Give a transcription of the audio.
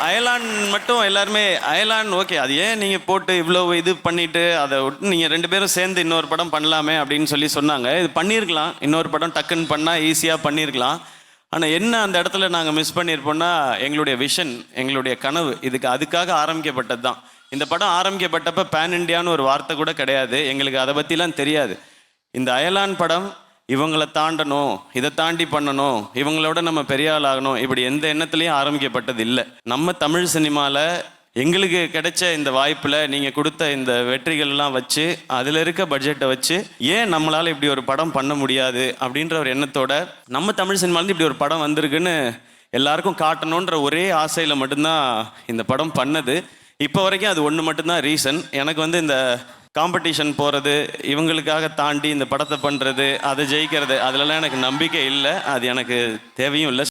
அயலான் மட்டும் எல்லாருமே அயலான் ஓகே, அது ஏன் நீங்கள் போட்டு இவ்வளோ இது பண்ணிட்டு அதை விட்டு நீங்கள் 2 பேரும் சேர்ந்து இன்னொரு படம் பண்ணலாமே அப்படின்னு சொல்லி சொன்னாங்க. இது பண்ணியிருக்கலாம், இன்னொரு படம் டக்குன்னு பண்ணால் ஈஸியாக பண்ணியிருக்கலாம். ஆனால் என்ன அந்த இடத்துல நாங்கள் மிஸ் பண்ணியிருப்போம்னா, எங்களுடைய விஷன், எங்களுடைய கனவு அதுக்காக ஆரம்பிக்கப்பட்டது தான். இந்த படம் ஆரம்பிக்கப்பட்டப்ப பேன் இண்டியான்னு ஒரு வார்த்தை கூட கிடையாது. எங்களுக்கு அதை பற்றிலாம் தெரியாது. இந்த அயலான் படம் இவங்களை தாண்டணும், இதை தாண்டி பண்ணணும், இவங்களோட நம்ம பெரிய ஆள் ஆகணும், இப்படி எந்த எண்ணத்துலையும் ஆரம்பிக்கப்பட்டது இல்லை. நம்ம தமிழ் சினிமாவில் எங்களுக்கு கிடைச்ச இந்த வாய்ப்பில் நீங்கள் கொடுத்த இந்த வெற்றிகள்லாம் வச்சு, அதில் இருக்க பட்ஜெட்டை வச்சு ஏன் நம்மளால் இப்படி ஒரு படம் பண்ண முடியாது அப்படின்ற ஒரு எண்ணத்தோட நம்ம தமிழ் சினிமாலேருந்து இப்படி ஒரு படம் வந்திருக்குன்னு எல்லாருக்கும் காட்டணுன்ற ஒரே ஆசையில் மட்டும்தான் இந்த படம் பண்ணது. இப்போ வரைக்கும் அது ஒன்று மட்டும்தான் ரீசன். எனக்கு இந்த காம்படிஷன் போகிறது, இவங்களுக்காக தாண்டி இந்த படத்தை பண்ணுறது, அதை ஜெயிக்கிறது, அதிலலாம் எனக்கு நம்பிக்கை இல்லை. அது எனக்கு தேவையும் இல்லை.